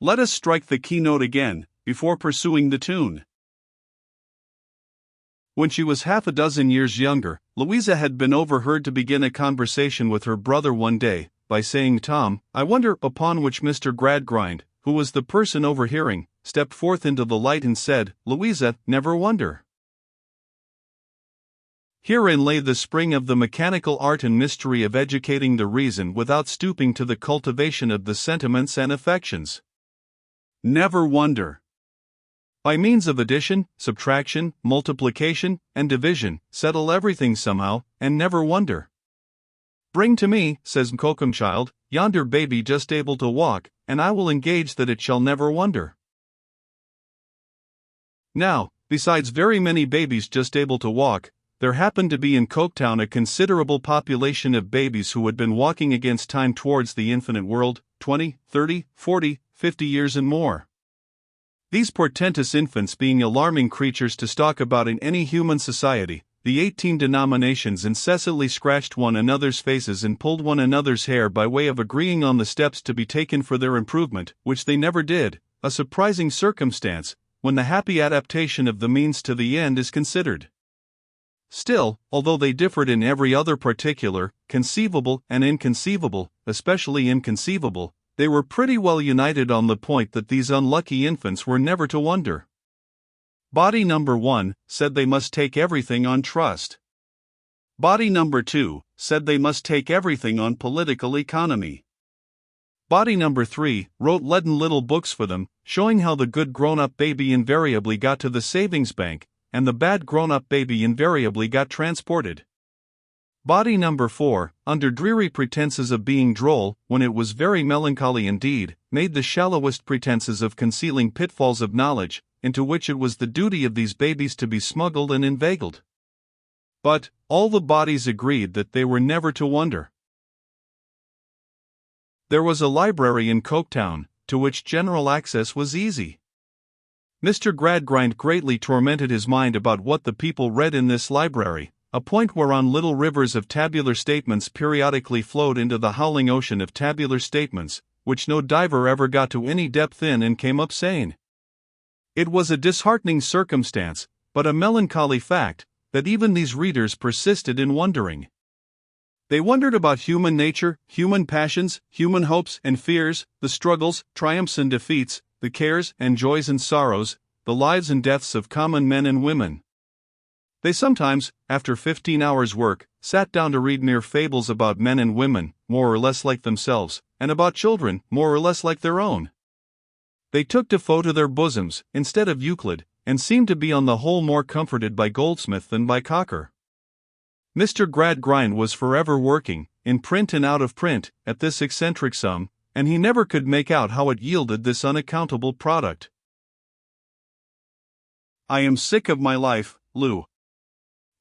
Let us strike the keynote again, before pursuing the tune. When she was half a dozen years younger, Louisa had been overheard to begin a conversation with her brother one day, by saying, "Tom, I wonder," upon which Mr. Gradgrind, who was the person overhearing, stepped forth into the light and said, "Louisa, never wonder." Herein lay the spring of the mechanical art and mystery of educating the reason without stooping to the cultivation of the sentiments and affections. Never wonder. By means of addition, subtraction, multiplication, and division, settle everything somehow, and never wonder. "Bring to me," says M'Coquomchild, "yonder baby just able to walk, and I will engage that it shall never wonder." Now, besides very many babies just able to walk, there happened to be in Coketown a considerable population of babies who had been walking against time towards the infinite world, 20, 30, 40, 50 years and more. These portentous infants being alarming creatures to stalk about in any human society, the 18 denominations incessantly scratched one another's faces and pulled one another's hair by way of agreeing on the steps to be taken for their improvement, which they never did, a surprising circumstance, when the happy adaptation of the means to the end is considered. Still, although they differed in every other particular, conceivable and inconceivable, especially inconceivable, they were pretty well united on the point that these unlucky infants were never to wonder. Body number 1 said they must take everything on trust. Body number 2 said they must take everything on political economy. Body number 3 wrote leaden little books for them, showing how the good grown-up baby invariably got to the savings bank, and the bad grown-up baby invariably got transported. Body number 4, under dreary pretenses of being droll, when it was very melancholy indeed, made the shallowest pretenses of concealing pitfalls of knowledge, into which it was the duty of these babies to be smuggled and inveigled. But, all the bodies agreed that they were never to wonder. There was a library in Coketown, to which general access was easy. Mr. Gradgrind greatly tormented his mind about what the people read in this library, a point whereon little rivers of tabular statements periodically flowed into the howling ocean of tabular statements, which no diver ever got to any depth in and came up sane. It was a disheartening circumstance, but a melancholy fact, that even these readers persisted in wondering. They wondered about human nature, human passions, human hopes and fears, the struggles, triumphs and defeats, the cares and joys and sorrows, the lives and deaths of common men and women. They sometimes, after 15 hours' work, sat down to read mere fables about men and women, more or less like themselves, and about children, more or less like their own. They took Defoe to their bosoms, instead of Euclid, and seemed to be on the whole more comforted by Goldsmith than by Cocker. Mr. Gradgrind was forever working, in print and out of print, at this eccentric sum, and he never could make out how it yielded this unaccountable product. "I am sick of my life, Lou.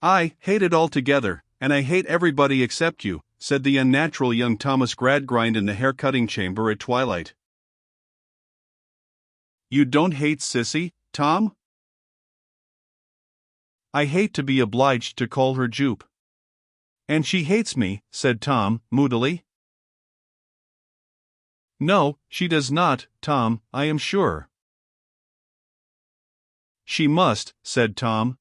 I hate it altogether, and I hate everybody except you," said the unnatural young Thomas Gradgrind in the hair-cutting chamber at twilight. "You don't hate Sissy, Tom?" "I hate to be obliged to call her Jupe." "And she hates me," said Tom, moodily. "No, she does not, Tom, I am sure." "She must," said Tom.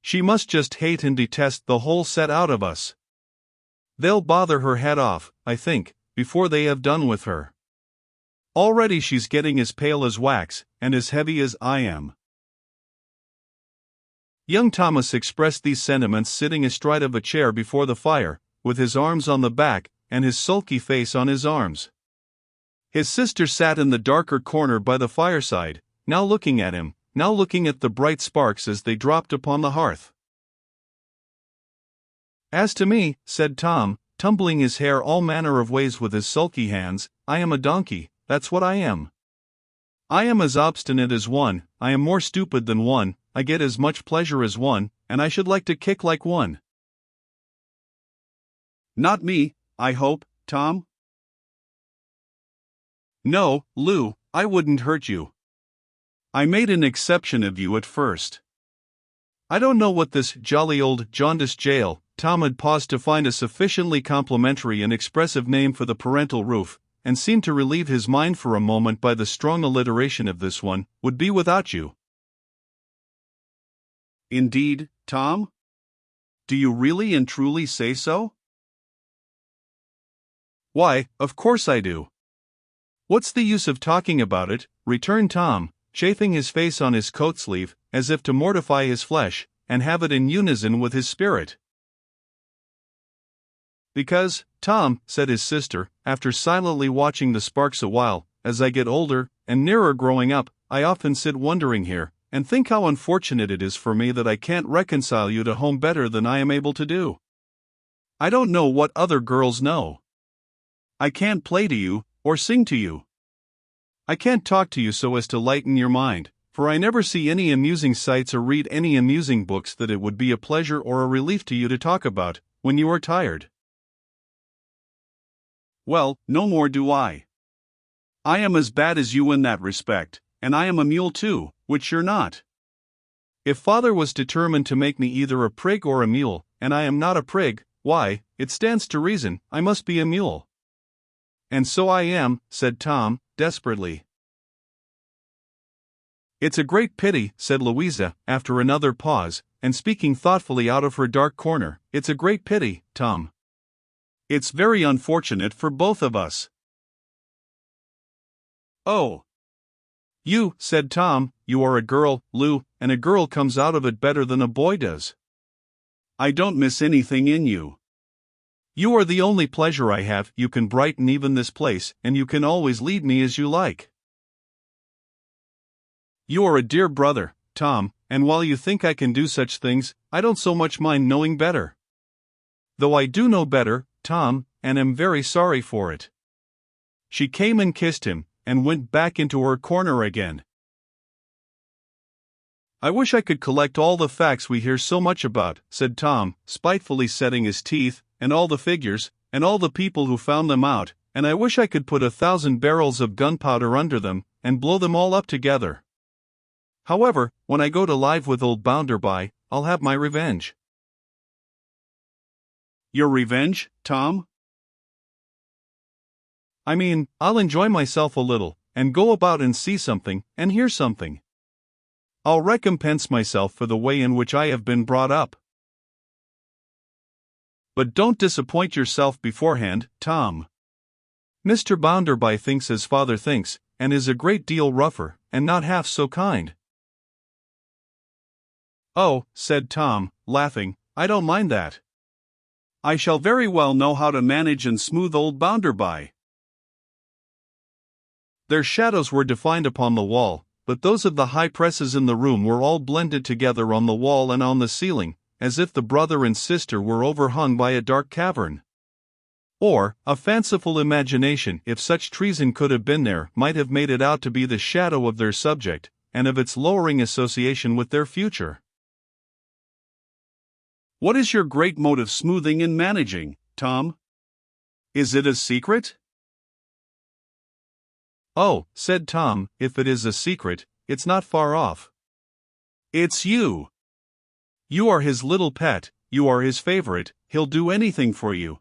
"She must just hate and detest the whole set out of us. They'll bother her head off, I think, before they have done with her. Already she's getting as pale as wax, and as heavy as I am." Young Thomas expressed these sentiments sitting astride of a chair before the fire, with his arms on the back, and his sulky face on his arms. His sister sat in the darker corner by the fireside, now looking at him, now looking at the bright sparks as they dropped upon the hearth. "As to me," said Tom, tumbling his hair all manner of ways with his sulky hands, "I am a donkey, that's what I am. I am as obstinate as one, I am more stupid than one, I get as much pleasure as one, and I should like to kick like one." "Not me, I hope, Tom?" "No, Lou, I wouldn't hurt you. I made an exception of you at first. I don't know what this jolly old jaundiced jail," Tom had paused to find a sufficiently complimentary and expressive name for the parental roof, and seemed to relieve his mind for a moment by the strong alliteration of this one, would be without you. Indeed, Tom? Do you really and truly say so? Why, of course I do. What's the use of talking about it, returned Tom, chafing his face on his coat sleeve, as if to mortify his flesh, and have it in unison with his spirit. Because, Tom, said his sister, after silently watching the sparks a while, as I get older, and nearer growing up, I often sit wondering here, and think how unfortunate it is for me that I can't reconcile you to home better than I am able to do. I don't know what other girls know. I can't play to you, or sing to you. I can't talk to you so as to lighten your mind, for I never see any amusing sights or read any amusing books that it would be a pleasure or a relief to you to talk about, when you are tired. Well, no more do I. I am as bad as you in that respect, and I am a mule too, which you're not. If father was determined to make me either a prig or a mule, and I am not a prig, why, it stands to reason, I must be a mule. And so I am, said Tom, desperately. It's a great pity, said Louisa, after another pause, and speaking thoughtfully out of her dark corner, it's a great pity, Tom. It's very unfortunate for both of us. Oh. You, said Tom, you are a girl, Lou, and a girl comes out of it better than a boy does. I don't miss anything in you. You are the only pleasure I have. You can brighten even this place, and you can always lead me as you like. You are a dear brother, Tom, and while you think I can do such things, I don't so much mind knowing better. Though I do know better, Tom, and am very sorry for it. She came and kissed him, and went back into her corner again. I wish I could collect all the facts we hear so much about, said Tom, spitefully setting his teeth, and all the figures, and all the people who found them out, and I wish I could put 1,000 barrels of gunpowder under them, and blow them all up together. However, when I go to live with old Bounderby, I'll have my revenge. Your revenge, Tom? I mean, I'll enjoy myself a little, and go about and see something, and hear something. I'll recompense myself for the way in which I have been brought up. But don't disappoint yourself beforehand, Tom. Mr. Bounderby thinks as father thinks, and is a great deal rougher, and not half so kind. Oh, said Tom, laughing, I don't mind that. I shall very well know how to manage and smooth old Bounderby. Their shadows were defined upon the wall, but those of the high presses in the room were all blended together on the wall and on the ceiling, as if the brother and sister were overhung by a dark cavern. Or, a fanciful imagination, if such treason could have been there, might have made it out to be the shadow of their subject, and of its lowering association with their future. What is your great mode of smoothing and managing, Tom? Is it a secret? Oh, said Tom, if it is a secret, it's not far off. It's you. You are his little pet, you are his favorite, he'll do anything for you.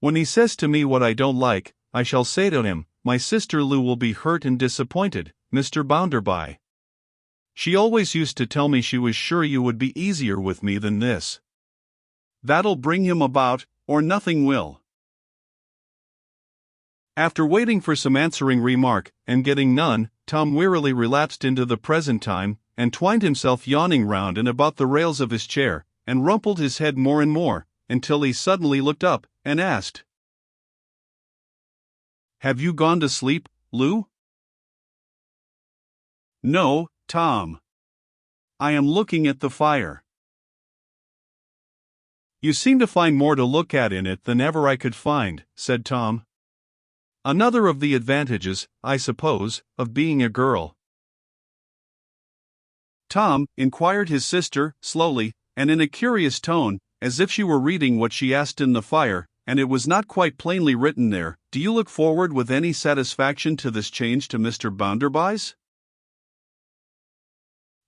When he says to me what I don't like, I shall say to him, my sister Lou will be hurt and disappointed, Mr. Bounderby. She always used to tell me she was sure you would be easier with me than this. That'll bring him about, or nothing will. After waiting for some answering remark, and getting none, Tom wearily relapsed into the present time, and twined himself yawning round and about the rails of his chair, and rumpled his head more and more, until he suddenly looked up, and asked, Have you gone to sleep, Lou? No, Tom. I am looking at the fire. You seem to find more to look at in it than ever I could find, said Tom. Another of the advantages, I suppose, of being a girl. Tom, inquired his sister, slowly, and in a curious tone, as if she were reading what she asked in the fire, and it was not quite plainly written there, do you look forward with any satisfaction to this change to Mr. Bounderby's?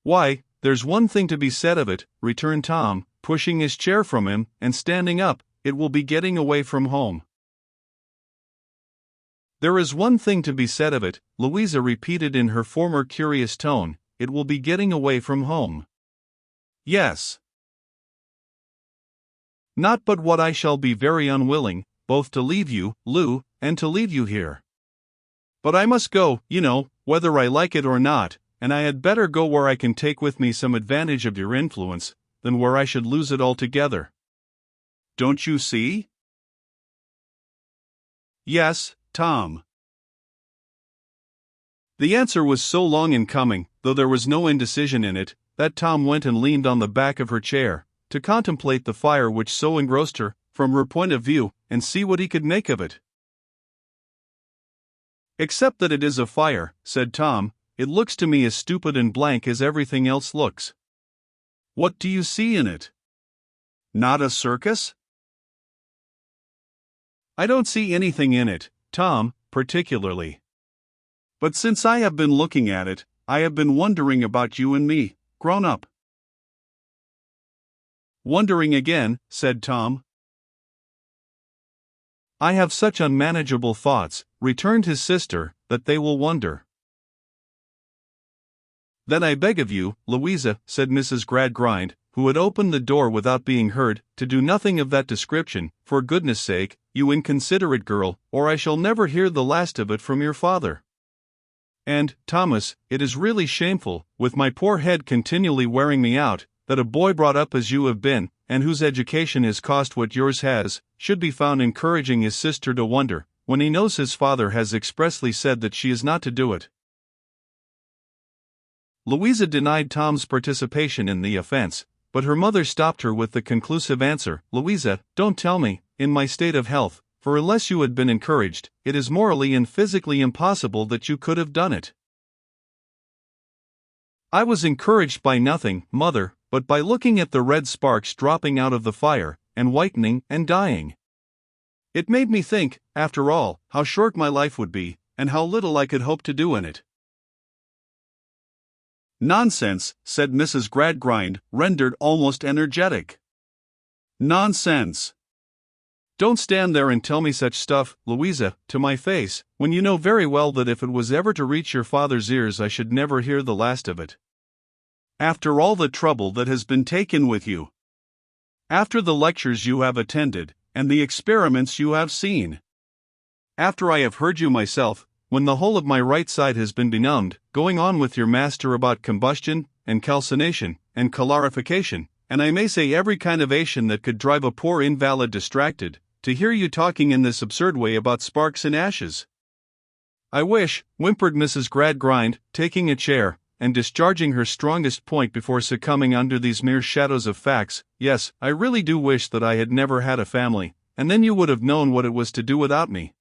Why, there's one thing to be said of it, returned Tom, pushing his chair from him, and standing up, it will be getting away from home. There is one thing to be said of it, Louisa repeated in her former curious tone, it will be getting away from home. Yes. Not but what I shall be very unwilling, both to leave you, Lou, and to leave you here. But I must go, you know, whether I like it or not, and I had better go where I can take with me some advantage of your influence, than where I should lose it altogether. Don't you see? Yes, Tom. The answer was so long in coming, though there was no indecision in it, that Tom went and leaned on the back of her chair, to contemplate the fire which so engrossed her, from her point of view, and see what he could make of it. Except that it is a fire, said Tom, it looks to me as stupid and blank as everything else looks. What do you see in it? Not a circus? I don't see anything in it, Tom, particularly. But since I have been looking at it, I have been wondering about you and me, grown up. Wondering again, said Tom. I have such unmanageable thoughts, returned his sister, that they will wonder. Then I beg of you, Louisa, said Mrs. Gradgrind, who had opened the door without being heard, to do nothing of that description, for goodness sake, you inconsiderate girl, or I shall never hear the last of it from your father. And, Thomas, it is really shameful, with my poor head continually wearing me out, that a boy brought up as you have been, and whose education has cost what yours has, should be found encouraging his sister to wonder, when he knows his father has expressly said that she is not to do it. Louisa denied Tom's participation in the offense, but her mother stopped her with the conclusive answer, Louisa, don't tell me, in my state of health, for unless you had been encouraged, it is morally and physically impossible that you could have done it. I was encouraged by nothing, mother, but by looking at the red sparks dropping out of the fire, and whitening and dying. It made me think, after all, how short my life would be, and how little I could hope to do in it. Nonsense, said Mrs. Gradgrind, rendered almost energetic. Nonsense. Don't stand there and tell me such stuff, Louisa, to my face, when you know very well that if it was ever to reach your father's ears I should never hear the last of it. After all the trouble that has been taken with you. After the lectures you have attended, and the experiments you have seen. After I have heard you myself, when the whole of my right side has been benumbed, going on with your master about combustion, and calcination, and calorification, and I may say every kind of ation that could drive a poor invalid distracted, to hear you talking in this absurd way about sparks and ashes. I wish, whimpered Mrs. Gradgrind, taking a chair, and discharging her strongest point before succumbing under these mere shadows of facts, yes, I really do wish that I had never had a family, and then you would have known what it was to do without me.